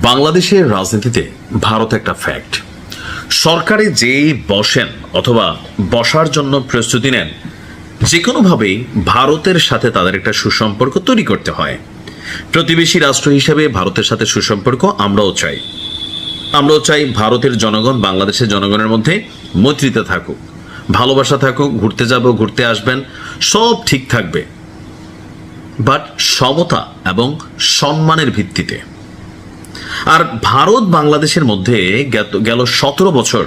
বাংলাদেশের রাজনীতিতে ভারত একটা ফ্যাক্ট। সরকারে যেই বসেন অথবা বসার জন্য প্রস্তুতি নেন, যে কোনোভাবেই ভারতের সাথে তাদের একটা সুসম্পর্ক তৈরি করতে হয়। প্রতিবেশী রাষ্ট্র হিসেবে ভারতের সাথে সুসম্পর্ক আমরাও চাই ভারতের জনগণ বাংলাদেশের জনগণের মধ্যে মৈত্রীতে থাকুক, ভালোবাসা থাকুক, ঘুরতে যাব, ঘুরতে আসবেন, সব ঠিক থাকবে, বাট সমতা এবং সম্মানের ভিত্তিতে। আর ভারত বাংলাদেশের মধ্যে গেল 17 বছর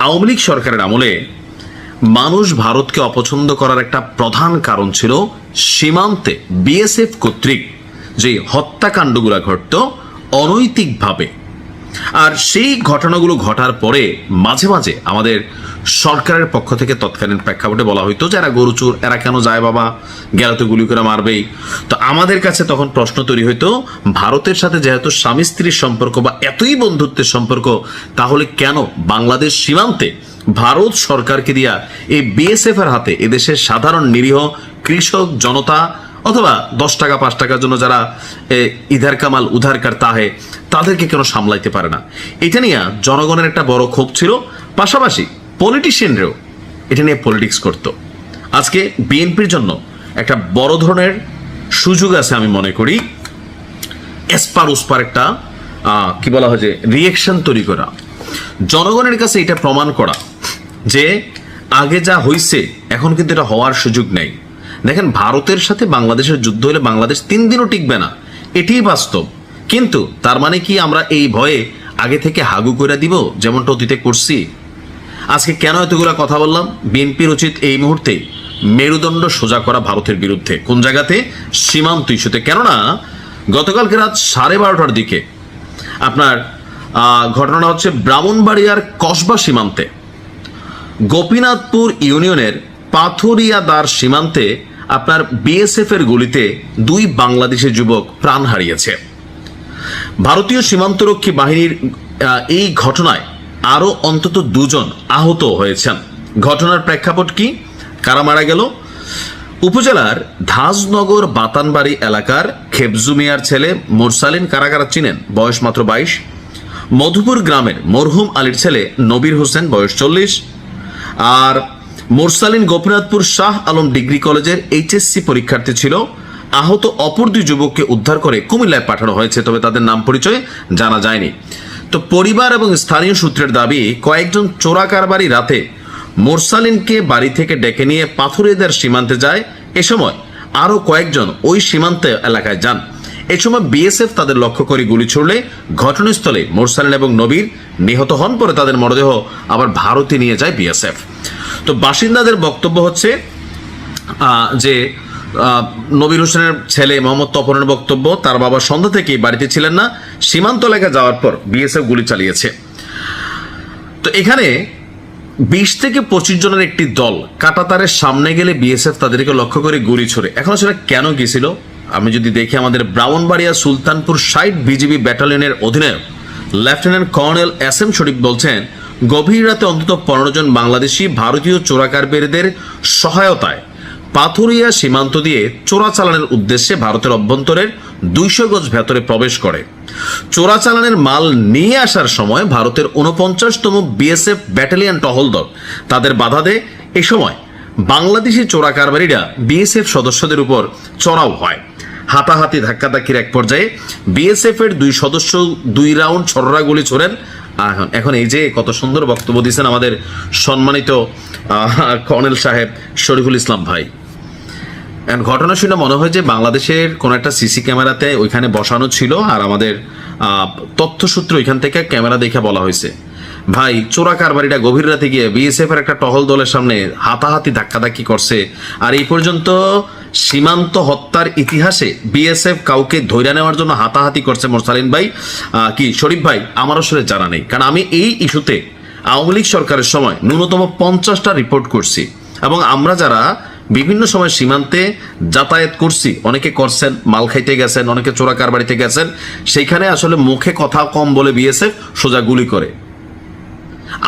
আওয়ামী লীগ সরকারের আমলে মানুষ ভারতকে অপছন্দ করার একটা প্রধান কারণ ছিল সীমান্তে বিএসএফ কর্তৃক যে হত্যাকাণ্ডগুলো ঘটত অনৈতিকভাবে। আর সেই ঘটনাগুলো ঘটার পরে মাঝে মাঝে আমাদের সরকারের পক্ষ থেকে তৎকালীন প্রেক্ষাপটে বলা হইতো যে এরা গরুচোর, এরা কেন যায় বাবা, গেল তো গুলি করে মারবেই। তো আমাদের কাছে তখন প্রশ্ন তৈরি হইতো, ভারতের সাথে যেহেতু স্বামী স্ত্রীর সম্পর্ক বা এতই বন্ধুত্বের সম্পর্ক, তাহলে কেন বাংলাদেশ সীমান্তে ভারত সরকারকে দিয়া এই বিএসএফ এর হাতে এদেশের সাধারণ নিরীহ কৃষক জনতা অথবা 10 টাকা 5 টাকার জন্য যারা ইধার কামাল উধার কারতা হে তাদেরকে কেন সামলাইতে পারে না? এটা নিয়ে জনগণের একটা বড় ক্ষোভ ছিল, পাশাপাশি পলিটিশিয়ানরাও এটা নিয়ে পলিটিক্স করত। আজকে বিএনপির জন্য একটা বড় ধরনের সুযোগ আছে আমি মনে করি, এসপার উসপার একটা কি বলা হয় যে রিয়েকশন তৈরি করা, জনগণের কাছে এটা প্রমাণ করা যে আগে যা হইছে এখন কিন্তু এটা হওয়ার সুযোগ নেই। দেখেন, ভারতের সাথে বাংলাদেশের যুদ্ধ হলে বাংলাদেশ 3 দিনও টিকবে না, এটাই বাস্তব। কিন্তু তার মানে কি আমরা এই ভয়ে আগে থেকে হাগু করে দিব যেমনটা অতীতে করছি? আজকে কেন এতগুলা কথা বললাম? বিএনপির উচিত এই মুহূর্তে মেরুদণ্ড সোজা করা ভারতের বিরুদ্ধে। কোন জায়গাতে? সীমান্ত ইস্যুতে। কেননা গতকালকে রাত 12:30টার দিকে আপনার ঘটনাটা হচ্ছে ব্রাহ্মণবাড়িয়ার কসবা সীমান্তে গোপীনাথপুর ইউনিয়নের পাথরিয়াদার সীমান্তে আপনার বিএসএফ এর গুলিতে 2 বাংলাদেশি যুবক প্রাণ হারিয়েছে। ভারতীয় সীমান্তরক্ষী বাহিনীর এই ঘটনায় আরো অন্তত 2 জন আহত হয়েছেন। ঘটনার প্রেক্ষাপট কি, কারা মারা গেল? উপজেলার ধাজনগর বাতানবাড়ি এলাকার খেবজু মিয়ার ছেলে মোরসালিন, কারা চিনেন, বয়স মাত্র 22। মধুপুর গ্রামের মরহুম আলীর ছেলে নবীর হোসেন, বয়স 40। আর মোরসালিন গোপীনাথপুর শাহ আলম ডিগ্রি কলেজের এইচএসসি পরীক্ষার্থী ছিল। আহত অপর 2 যুবককে উদ্ধার করে কুমিল্লায় পাঠানো হয়েছে, তবে তাদের নাম পরিচয় জানা যায়নি। তো পরিবার এবং স্থানীয় সূত্রের দাবি, কয়েকজন চোরা কারবারি রাতে মোরসালিনকে বাড়ি থেকে ডেকে নিয়ে পাথুরিয়াদার সীমান্তে যায়। এ সময় আরো কয়েকজন ওই সীমান্ত এলাকায় যান। এ সময় বিএসএফ তাদের লক্ষ্য করে গুলি ছুড়লে ঘটনাস্থলে মোরসালিন এবং নবীর নিহত হন। পরে তাদের মরদেহ আবার ভারতে নিয়ে যায় বিএসএফ। তো বাসিন্দাদের বক্তব্য হচ্ছে যে নবীর হোসেনের ছেলে মোহাম্মদ তপনের বক্তব্য, তার বাবা সন্ধ্যা থেকেই বাড়িতে ছিলেন না, সীমান্ত এলাকায় যাওয়ার পর বিএসএফ গুলি চালিয়েছে। তো এখানে 20 থেকে 25 জনের একটি দল কাঁটাতারের সামনে গেলে বিএসএফ তাদেরকে লক্ষ্য করে গুলি ছোড়ে। এখন সেটা কেন গিয়েছিল আমি যদি দেখি, আমাদের ব্রাহ্মণবাড়িয়া সুলতানপুর 60 বিজিবি ব্যাটালিয়নের অধিনায়ক লেফটেন্যান্ট কর্নেল এস এম শরীফ বলছেন, গভীর রাতে অন্তত 15 জন বাংলাদেশি ভারতীয় চোরাকারবারিদের সহায়তায় পাথুরিয়া সীমান্ত দিয়ে চোরাচালানের উদ্দেশ্যে ভারতের অভ্যন্তরের 200 গজ ভেতরে প্রবেশ করে। চোরাচালানের মাল নিয়ে আসার সময় ভারতের 49তম বিএসএফ ব্যাটালিয়ন টহল দল তাদের বাধা দেয়। এ সময় বাংলাদেশি চোরাকারবারিরা বিএসএফ সদস্যদের উপর চড়াও হয়। হাতাহাতি ধাক্কাধাক্কির এক পর্যায়ে বিএসএফ এর 2 সদস্য 2 রাউন্ড ছররা গুলি ছোড়েন। এখন এই যে কত সুন্দর বক্তব্য দিয়েছেন আমাদের সম্মানিত কর্নেল সাহেব শরীফুল ইসলাম ভাই। ঘটনা শুনে মনে হয় যে বাংলাদেশের কোন একটা সিসি ক্যামেরাতে ওইখানে বসানো ছিল, আর আমাদের তথ্যসূত্র ওইখান থেকে ক্যামেরা দেখে বলা হয়েছে, ভাই চোরা কারবারিটা গভীর রাতে গিয়ে বিএসএফ এর একটা টহল দলের সামনে হাতাহাতি ধাক্কাধাক্কি করছে। আর এই পর্যন্ত সীমান্ত হত্যার ইতিহাসে বিএসএফ কাউকে ধৈর্য নেওয়ার জন্য হাতাহাতি করছে মোরসালিন ভাই কি শরীফ ভাই, আমার আসলে জানা নেই। কারণ আমি এই ইস্যুতে আওয়ামী লীগ সরকারের সময় ন্যূনতম 50টা রিপোর্ট করছি, এবং আমরা যারা বিভিন্ন সময় সীমান্তে যাতায়াত করছি, অনেকে করছেন, মাল খাইতে গেছেন, অনেকে চোরা কারবারিতে গেছেন, সেইখানে আসলে মুখে কথা কম বলে বিএসএফ সোজা গুলি করে।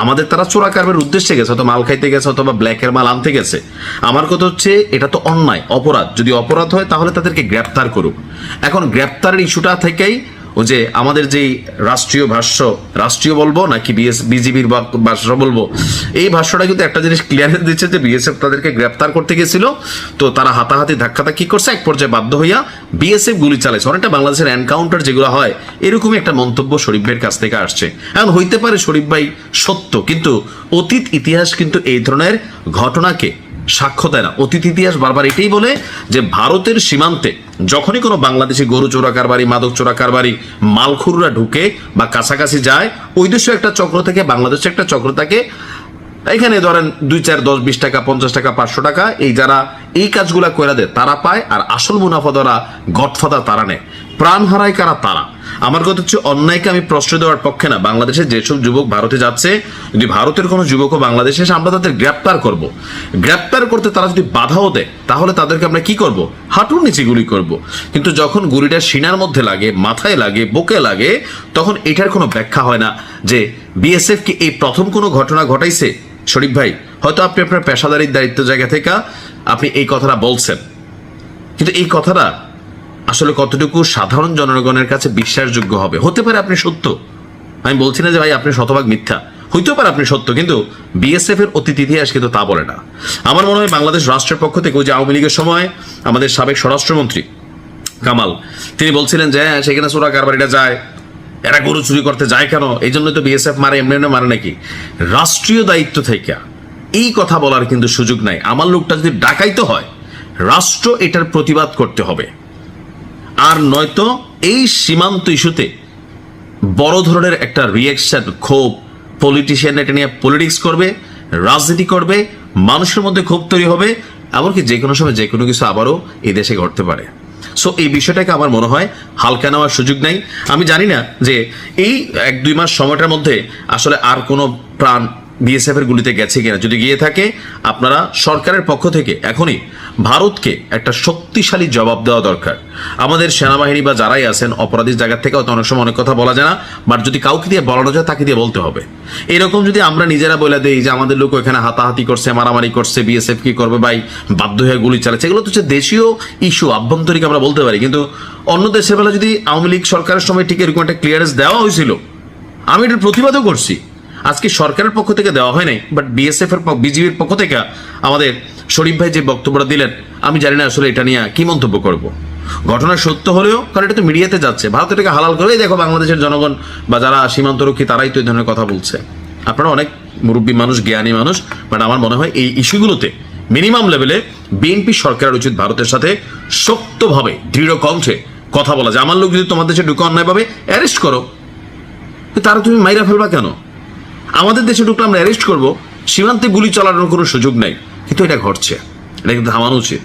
আমাদের তারা চোরা কারবারের উদ্দেশ্যে গেছে, হয়তো মাল খাইতে গেছে অথবা ব্ল্যাকের মাল আনতে গেছে। আমার কথা হচ্ছে এটা তো অন্যায়, অপরাধ। যদি অপরাধ হয় তাহলে তাদেরকে গ্রেপ্তার করুক। এখন গ্রেপ্তারের ইস্যুটা থেকেই ও যে আমাদের যেই রাষ্ট্রীয় ভাষ্য, রাষ্ট্রীয় বলবো নাকি বিজিবির ভাষ্য বলবো, এই ভাষ্যটা কিন্তু একটা জিনিস ক্লিয়ার দিচ্ছে যে বিএসএফ তাদেরকে গ্রেপ্তার করতে গেছিল, তো তারা হাতাহাতি ধাক্কাধাক্কি করছে, এক পর্যায়ে বাধ্য হইয়া বিএসএফ গুলি চালাইছে। অনেকটা বাংলাদেশের এনকাউন্টার যেগুলো হয় এরকমই একটা মন্তব্য শরীফ ভাইয়ের কাছ থেকে আসছে। এখন হইতে পারে শরীফ ভাই সত্য, কিন্তু অতীত ইতিহাস কিন্তু এই ধরনের ঘটনাকে সাক্ষ্য দেয় না। অতীত ইতিহাস বারবার এটাই বলে যে ভারতের সীমান্তে যখনই কোনো বাংলাদেশি গরু চোরা কারবারি, মাদক চোরা কারবারি, মালখুররা ঢুকে বা কাছাকাছি যায়, ওই দেশে একটা চক্র থেকে বাংলাদেশে একটা চক্র থাকে, এখানে ধরেন 2, 4, 10, 20 টাকা, 50 টাকা, 500 টাকা, এই যারা এই কাজগুলা করে দেয় তারা পায়, আর আসল মুনাফা ধরা গডফাদার তারা নেয়। প্রাণ হারায় কারা? তারা। আমার কথা হচ্ছে অন্যায়কে আমি প্রশ্রয় দেওয়ার পক্ষে না। বাংলাদেশের যেসব যুবক ভারতে যাচ্ছে, যদি ভারতের কোনো যুবকও বাংলাদেশে এসে আমরা তাদের গ্রেপ্তার করব, গ্রেপ্তার করতে তারা যদি বাধাও দেয় তাহলে তাদেরকে আমরা কি করব? হাঁটুর নিচে গুলি করব। কিন্তু যখন গুলিটা সিনার মধ্যে লাগে, মাথায় লাগে, বুকে লাগে, তখন এটার কোনো ব্যাখ্যা হয় না যে বিএসএফ কি এই প্রথম কোনো ঘটনা ঘটাইছে। শরীফ ভাই, হয়তো আপনি আপনার পেশাদারির দায়িত্ব জায়গা থেকে আপনি এই কথাটা বলছেন, কিন্তু এই কথাটা আসলে কতটুকু সাধারণ জনগণের কাছে বিশ্বাসযোগ্য হবে? হতে পারে আপনি সত্য, আমি বলছি না যে ভাই আপনি শতভাগ মিথ্যা, হইতেও পারে আপনি সত্য, কিন্তু বিএসএফ এর অতীত ইতিহাস কিন্তু তা বলে না। আমার মনে হয় বাংলাদেশ রাষ্ট্রের পক্ষ থেকে ওই যে আওয়ামী লীগের সময় আমাদের সাবেক স্বরাষ্ট্রমন্ত্রী কামাল, তিনি বলছিলেন যে হ্যাঁ সেখানে চোরা কারবারিটা যায়, এরা গরু চুরি করতে যায় কেন, এই জন্যই তো বিএসএফ মারে, এমনি এমনি মারে নাকি? রাষ্ট্রীয় দায়িত্ব থেকে এই কথা বলার কিন্তু সুযোগ নাই। আমার লোকটা যদি ডাকাইতে হয়, রাষ্ট্র এটার প্রতিবাদ করতে হবে, আর নয়তো এই সীমান্ত ইস্যুতে বড় ধরনের একটা রিয়াকশন, ক্ষোভ, পলিটিশিয়ান এটা নিয়ে পলিটিক্স করবে, রাজনীতি করবে, মানুষের মধ্যে ক্ষোভ তৈরি হবে, এমনকি যে কোনো সময় যে কোনো কিছু আবারও এই দেশে ঘটতে পারে। সো এই বিষয়টাকে আমার মনে হয় হালকা নেওয়ার সুযোগ নাই। আমি জানি না যে এই 1-2 মাস সময়টার মধ্যে আসলে আর কোনো প্রাণ বিএসএফ এর গুলিতে গেছে কিনা। যদি গিয়ে থাকে, আপনারা সরকারের পক্ষ থেকে এখনই ভারতকে একটা শক্তিশালী জবাব দেওয়া দরকার। আমাদের সেনাবাহিনী বা যারাই আছেন অপরাধীর জায়গা থেকে হয়তো অনেক সময় অনেক কথা বলা যায় না, বাট যদি কাউকে দিয়ে বলানো যায় তাকে দিয়ে বলতে হবে। এরকম যদি আমরা নিজেরা বলে দেই যে আমাদের লোক এখানে হাতাহাতি করছে, মারামারি করছে, বিএসএফ কি করবে ভাই, বাধ্য হয়ে গুলি চালাচ্ছে, এগুলো তো হচ্ছে দেশীয় ইস্যু, আভ্যন্তরিক আমরা বলতে পারি। কিন্তু অন্য দেশের বেলা যদি আওয়ামী লীগ সরকারের সময় ঠিক এরকম একটা ক্লিয়ারেন্স দেওয়া হয়েছিল, আমি এটার প্রতিবাদও করছি, আজকে সরকারের পক্ষ থেকে দেওয়া হয় নাই, বাট বিএসএফ এর বিজিবির পক্ষ থেকে আমাদের শরীফ ভাই যে বক্তব্যটা দিলেন, আমি জানি না আসলে এটা নিয়ে কি মন্তব্য করব। ঘটনা সত্য হলেও, কারণ এটা তো মিডিয়াতে যাচ্ছে, ভারত এটাকে হালাল করে, দেখো বাংলাদেশের জনগণ বা যারা সীমান্তরক্ষী তারাই তো এই ধরনের কথা বলছে। আপনারা অনেক মুরব্বী মানুষ, জ্ঞানী মানুষ, বাট আমার মনে হয় এই ইস্যুগুলোতে মিনিমাম লেভেলে বিএনপি সরকারের উচিত ভারতের সাথে শক্তভাবে দৃঢ় কণ্ঠে কথা বলা, যে আমার লোক যদি তোমার দেশে ঢুকে অন্যায়ভাবে অ্যারেস্ট করো, তারা তুমি মাইরা ফেলবা কেন? আমাদের দেশে ঢুকলে আমরা অ্যারেস্ট করবো, সীমান্তে গুলি চালানোর কোনো সুযোগ নেই, কিন্তু এটা ঘটছে, এটা কিন্তু থামানো উচিত।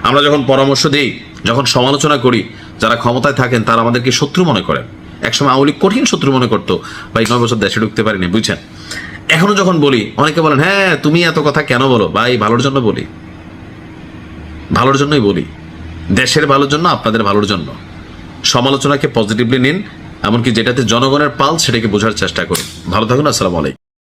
আমরা যখন পরামর্শ দিই, যখন সমালোচনা করি, যারা ক্ষমতায় থাকেন তারা আমাদেরকে শত্রু মনে করেন। একসময় আওয়ামী লীগ কঠিন শত্রু মনে করতো, ভাই 9 বছর দেশে ঢুকতে পারিনি, বুঝছেন। এখনো যখন বলি, অনেকে বলেন হ্যাঁ তুমি এত কথা কেন বলো, ভাই ভালোর জন্য বলি, ভালোর জন্যই বলি, দেশের ভালোর জন্য, আপনাদের ভালোর জন্য। সমালোচনাকে পজিটিভলি নিন, এমনকি যেটাতে জনগণের পাল সেটাকে বোঝার চেষ্টা করুন। ভালো থাকুন, আসসালামু আলাইকুম।